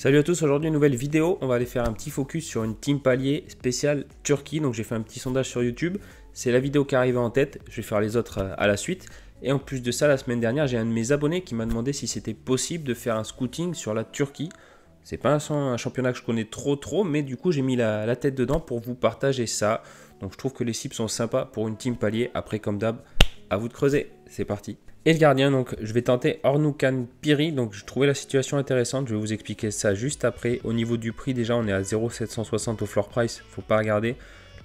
Salut à tous, aujourd'hui une nouvelle vidéo, on va aller faire un petit focus sur une team palier spéciale Turquie. Donc j'ai fait un petit sondage sur YouTube, c'est la vidéo qui arrivait en tête, je vais faire les autres à la suite. Et en plus de ça, la semaine dernière, j'ai un de mes abonnés qui m'a demandé si c'était possible de faire un scouting sur la Turquie. C'est pas un championnat que je connais trop, mais du coup j'ai mis la tête dedans pour vous partager ça. Donc je trouve que les cibles sont sympas pour une team palier. Après comme d'hab, à vous de creuser, c'est parti. Et le gardien, donc je vais tenter Ornoukan Piri, donc je trouvais la situation intéressante, je vais vous expliquer ça juste après. Au niveau du prix, déjà on est à 0,760 au floor price, faut pas regarder.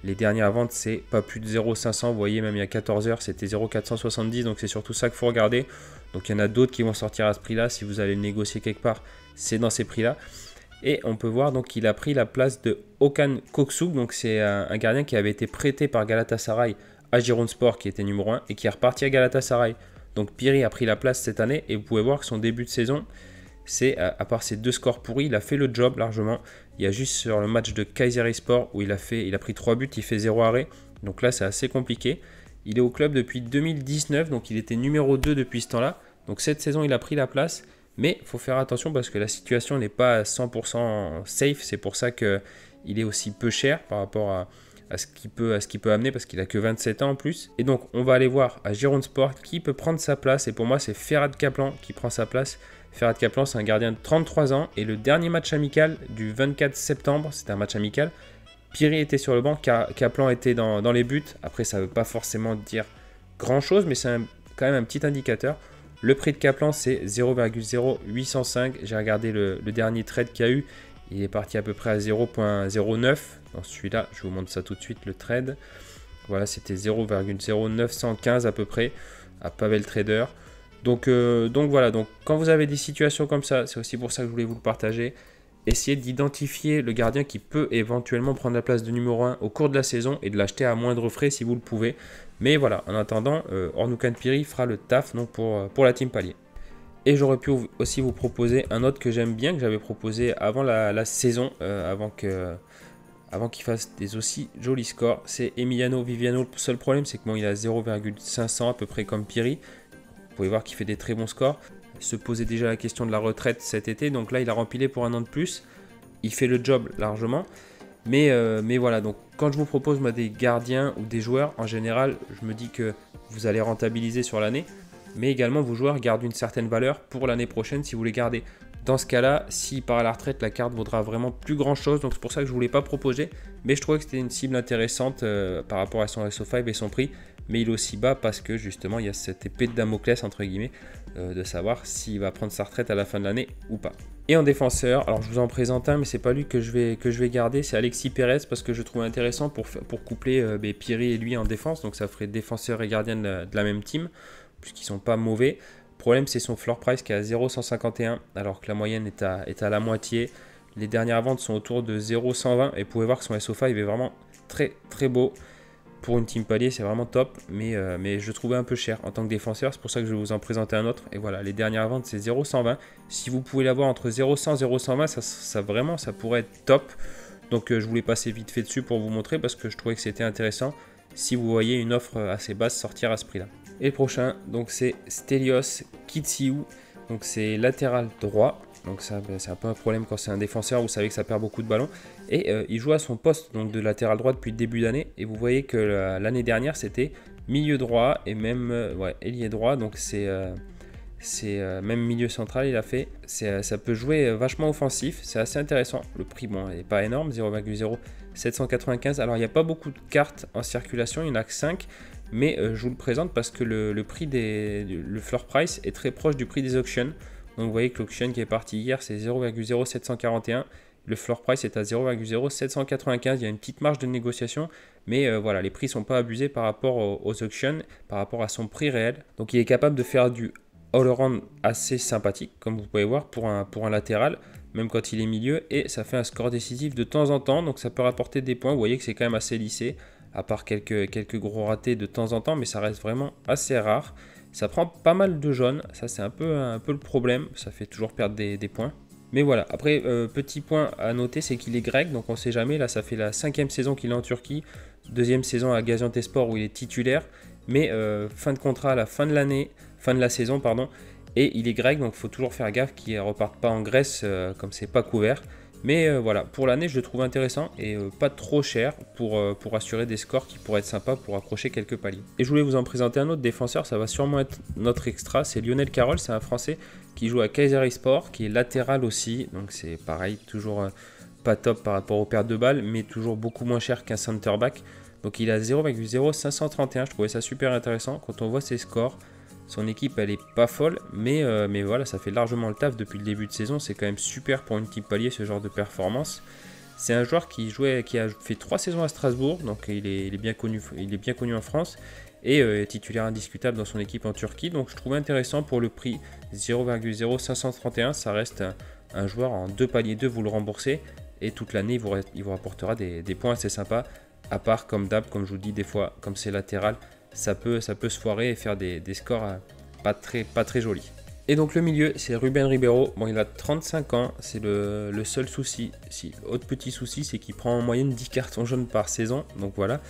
Les dernières ventes, c'est pas plus de 0,500, vous voyez, même il y a 14 heures, c'était 0,470, donc c'est surtout ça qu'il faut regarder. Donc il y en a d'autres qui vont sortir à ce prix-là, si vous allez le négocier quelque part, c'est dans ces prix-là. Et on peut voir donc qu'il a pris la place de Okan Koksuk, donc c'est un gardien qui avait été prêté par Galatasaray à Gironsport, qui était numéro 1, et qui est reparti à Galatasaray. Donc Piri a pris la place cette année et vous pouvez voir que son début de saison, c'est à part ses deux scores pourris, il a fait le job largement. Il y a juste sur le match de Kayserispor où il a pris 3 buts, il fait 0 arrêt. Donc là c'est assez compliqué. Il est au club depuis 2019, donc il était numéro 2 depuis ce temps-là. Donc cette saison il a pris la place. Mais il faut faire attention parce que la situation n'est pas à 100% safe. C'est pour ça qu'il est aussi peu cher par rapport à ce qu'il peut amener parce qu'il a que 27 ans en plus. Et donc on va aller voir à Gironsport qui peut prendre sa place. Et pour moi c'est Ferhat Kaplan qui prend sa place. Ferhat Kaplan c'est un gardien de 33 ans. Et le dernier match amical du 24 septembre, c'était un match amical. Piri était sur le banc, Kaplan était dans les buts. Après ça ne veut pas forcément dire grand chose, mais c'est quand même un petit indicateur. Le prix de Kaplan c'est 0,0805. J'ai regardé le dernier trade qu'il y a eu. Il est parti à peu près à 0,09. Dans celui-là, je vous montre ça tout de suite, le trade. Voilà, c'était 0,0915 à peu près à Pavel Trader. Donc voilà, donc quand vous avez des situations comme ça, c'est aussi pour ça que je voulais vous le partager. Essayez d'identifier le gardien qui peut éventuellement prendre la place de numéro 1 au cours de la saison et de l'acheter à moindre frais si vous le pouvez. Mais voilà, en attendant, Ornoukan Piri fera le taf donc, pour la team palier. Et j'aurais pu aussi vous proposer un autre que j'aime bien, que j'avais proposé avant la saison, avant qu'il fasse des aussi jolis scores. C'est Emiliano Viviano. Le seul problème, c'est que bon, il a 0,500 à peu près comme Piri. Vous pouvez voir qu'il fait des très bons scores. Il se posait déjà la question de la retraite cet été, donc là il a rempilé pour un an de plus. Il fait le job largement. Mais voilà, donc quand je vous propose moi, des gardiens ou des joueurs, en général, je me dis que vous allez rentabiliser sur l'année. Mais également vos joueurs gardent une certaine valeur pour l'année prochaine si vous les gardez. Dans ce cas-là, s'il part à la retraite, la carte vaudra vraiment plus grand chose. Donc c'est pour ça que je ne vous l'ai pas proposé. Mais je trouvais que c'était une cible intéressante par rapport à son SO5 et son prix. Mais il est aussi bas parce que justement il y a cette épée de Damoclès entre guillemets de savoir s'il va prendre sa retraite à la fin de l'année ou pas. Et en défenseur, alors je vous en présente un mais c'est pas lui que je vais garder, c'est Alexis Pérez parce que je trouve intéressant pour coupler Piri et lui en défense. Donc ça ferait défenseur et gardien de la même team puisqu'ils sont pas mauvais. Le problème c'est son floor price qui est à 0,151 alors que la moyenne est à la moitié. Les dernières ventes sont autour de 0,120 et vous pouvez voir que son SO5 est vraiment très beau. Pour une team palier, c'est vraiment top, mais je le trouvais un peu cher en tant que défenseur. C'est pour ça que je vais vous en présenter un autre. Et voilà, les dernières ventes, c'est 0,120. Si vous pouvez l'avoir entre 0,100 et 0,120, ça pourrait être top. Donc, je voulais passer vite fait dessus pour vous montrer parce que je trouvais que c'était intéressant. Si vous voyez une offre assez basse sortir à ce prix-là. Et le prochain, donc c'est Stelios Kitsiou. Donc, c'est latéral droit. Donc ça, c'est un peu un problème quand c'est un défenseur, vous savez que ça perd beaucoup de ballons. Et il joue à son poste donc de latéral droit depuis le début d'année. Et vous voyez que l'année dernière, c'était milieu droit et même ailier droit. Donc c'est même milieu central, il a fait. Ça peut jouer vachement offensif, c'est assez intéressant. Le prix, bon, n'est pas énorme, 0,0795. Alors il n'y a pas beaucoup de cartes en circulation, il n'y en a que 5. Mais je vous le présente parce que le prix le floor price est très proche du prix des auctions. Donc vous voyez que l'auction qui est parti hier, c'est 0,0741. Le floor price est à 0,0795. Il y a une petite marge de négociation. Mais voilà, les prix ne sont pas abusés par rapport aux auctions, par rapport à son prix réel. Donc il est capable de faire du all-around assez sympathique, comme vous pouvez voir, pour un latéral, même quand il est milieu. Et ça fait un score décisif de temps en temps. Donc ça peut rapporter des points. Vous voyez que c'est quand même assez lissé, à part quelques gros ratés de temps en temps. Mais ça reste vraiment assez rare. Ça prend pas mal de jaunes, ça c'est un peu le problème, ça fait toujours perdre des points. Mais voilà, après petit point à noter, c'est qu'il est grec, donc on ne sait jamais, là ça fait la 5e saison qu'il est en Turquie, 2e saison à Gaziantepspor où il est titulaire, mais fin de contrat à la fin de l'année, fin de la saison pardon, Et il est grec, donc il faut toujours faire gaffe qu'il ne reparte pas en Grèce comme c'est pas couvert. Mais voilà, pour l'année, je le trouve intéressant et pas trop cher pour assurer des scores qui pourraient être sympas pour accrocher quelques paliers. Et je voulais vous en présenter un autre défenseur, ça va sûrement être notre extra, c'est Lionel Carroll, c'est un Français qui joue à Kayserispor, qui est latéral aussi, donc c'est pareil, toujours pas top par rapport aux pertes de balles, mais toujours beaucoup moins cher qu'un center back. Donc il a 0,0531, je trouvais ça super intéressant quand on voit ses scores. Son équipe, elle est pas folle, mais voilà, ça fait largement le taf depuis le début de saison. C'est quand même super pour une type palier, ce genre de performance. C'est un joueur qui a fait 3 saisons à Strasbourg, donc il est bien connu en France, et titulaire indiscutable dans son équipe en Turquie. Donc je trouve intéressant pour le prix 0,0531. Ça reste un joueur en 2 paliers 2, vous le remboursez, et toute l'année, il vous rapportera des points assez sympas. À part, comme d'hab, comme je vous dis, des fois, comme c'est latéral, ça peut se foirer et faire des scores pas très jolis. Et donc le milieu, c'est Ruben Ribeiro. Bon, il a 35 ans, c'est le seul souci. Autre petit souci, c'est qu'il prend en moyenne 10 cartons jaunes par saison. Donc voilà,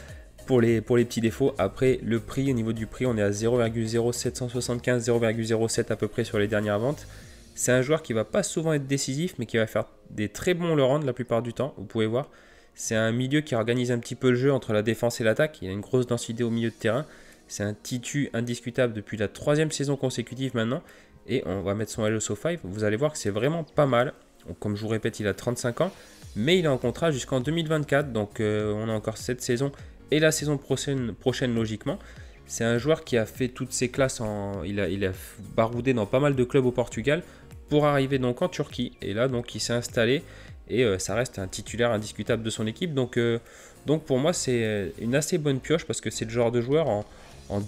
pour les petits défauts. Après, le prix, au niveau du prix, on est à 0,0775, 0,07 à peu près sur les dernières ventes. C'est un joueur qui va pas souvent être décisif, mais qui va faire des très bons all-round la plupart du temps, vous pouvez voir. C'est un milieu qui organise un petit peu le jeu entre la défense et l'attaque. Il a une grosse densité au milieu de terrain. C'est un titu indiscutable depuis la 3e saison consécutive maintenant. Et on va mettre son LSO 5. Vous allez voir que c'est vraiment pas mal. Comme je vous répète, il a 35 ans. Mais il est en contrat jusqu'en 2024. Donc on a encore cette saison et la saison prochaine logiquement. C'est un joueur qui a fait toutes ses classes. Il a baroudé dans pas mal de clubs au Portugal pour arriver donc en Turquie. Et là, donc, il s'est installé. Et ça reste un titulaire indiscutable de son équipe. Donc pour moi, c'est une assez bonne pioche parce que c'est le genre de joueur en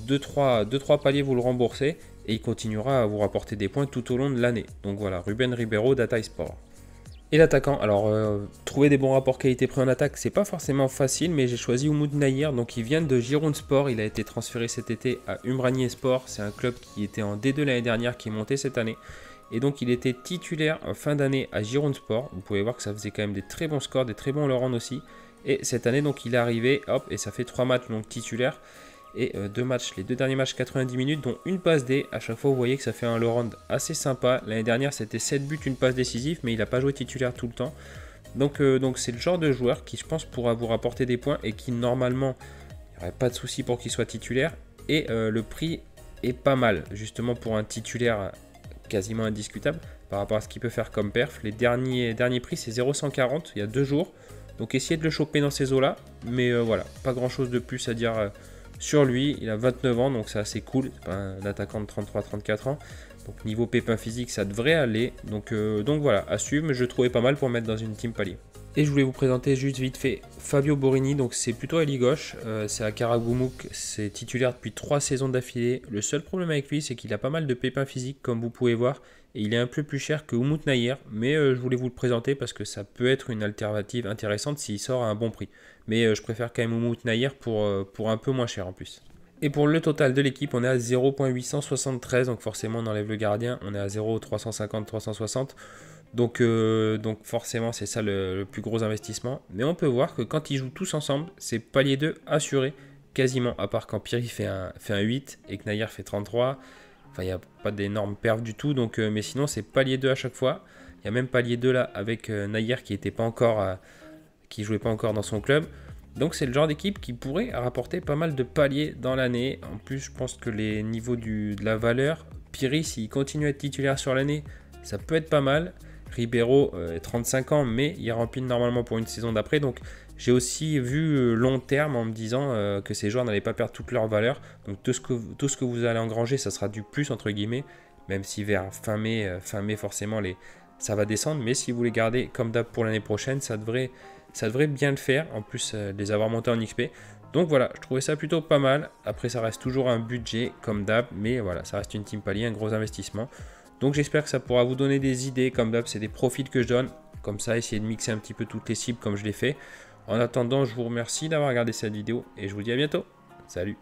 2-3 paliers, vous le remboursez et il continuera à vous rapporter des points tout au long de l'année. Donc voilà, Ruben Ribeiro d'Atasport. Et l'attaquant, alors trouver des bons rapports qualité-prix en attaque, c'est pas forcément facile, mais j'ai choisi Umut Nayir. Donc il vient de Gironsport, il a été transféré cet été à Ümraniyespor. C'est un club qui était en D2 l'année dernière, qui est monté cette année. Et donc il était titulaire en fin d'année à Gironsport. Vous pouvez voir que ça faisait quand même des très bons scores, des très bons all-round aussi. Et cette année donc il est arrivé, hop, et ça fait 3 matchs donc titulaire. Et 2 matchs, les 2 derniers matchs 90 minutes, dont une passe D. À chaque fois vous voyez que ça fait un all-round assez sympa. L'année dernière c'était 7 buts, une passe décisive, mais il n'a pas joué titulaire tout le temps. Donc c'est le genre de joueur qui je pense pourra vous rapporter des points et qui normalement, il n'y aurait pas de souci pour qu'il soit titulaire. Et le prix est pas mal, justement pour un titulaire quasiment indiscutable par rapport à ce qu'il peut faire comme perf. Les derniers prix c'est 0,140 il y a 2 jours. Donc essayez de le choper dans ces eaux là. Mais voilà, pas grand chose de plus à dire sur lui. Il a 29 ans donc c'est assez cool. C'est pas un attaquant de 33-34 ans. Donc niveau pépin physique ça devrait aller. Donc voilà, à suivre, mais je le trouvais pas mal pour mettre dans une team palier. Et je voulais vous présenter juste vite fait Fabio Borini, donc c'est plutôt ailier gauche, c'est à Karagümrük, c'est titulaire depuis 3 saisons d'affilée. Le seul problème avec lui c'est qu'il a pas mal de pépins physiques comme vous pouvez voir, et il est un peu plus cher que Umut Nayir, mais je voulais vous le présenter parce que ça peut être une alternative intéressante s'il sort à un bon prix. Mais je préfère quand même Umut Nayir pour un peu moins cher en plus. Et pour le total de l'équipe, on est à 0,873, donc forcément on enlève le gardien, on est à 0,350-360. Donc forcément c'est ça le plus gros investissement. Mais on peut voir que quand ils jouent tous ensemble, c'est palier 2 assuré quasiment. À part quand Piri fait un 8 et que Nayir fait 33. Enfin il n'y a pas d'énormes perfs du tout. Donc, mais sinon c'est palier 2 à chaque fois. Il y a même palier 2 là avec Nayir qui jouait pas encore dans son club. Donc c'est le genre d'équipe qui pourrait rapporter pas mal de paliers dans l'année. En plus je pense que les niveaux de la valeur, Piri s'il continue à être titulaire sur l'année, ça peut être pas mal. Ribeiro, 35 ans, mais il remplit normalement pour une saison d'après. Donc j'ai aussi vu long terme en me disant que ces joueurs n'allaient pas perdre toute leur valeur. Donc tout ce que vous allez engranger, ça sera du plus entre guillemets. Même si vers fin mai forcément ça va descendre. Mais si vous les gardez comme d'hab pour l'année prochaine, ça devrait bien le faire. En plus les avoir montés en XP. Donc voilà, je trouvais ça plutôt pas mal. Après ça reste toujours un budget comme d'hab. Mais voilà, ça reste une team palier, un gros investissement. Donc j'espère que ça pourra vous donner des idées. Comme d'hab, c'est des profils que je donne. Comme ça, essayez de mixer un petit peu toutes les cibles comme je l'ai fait. En attendant, je vous remercie d'avoir regardé cette vidéo et je vous dis à bientôt. Salut!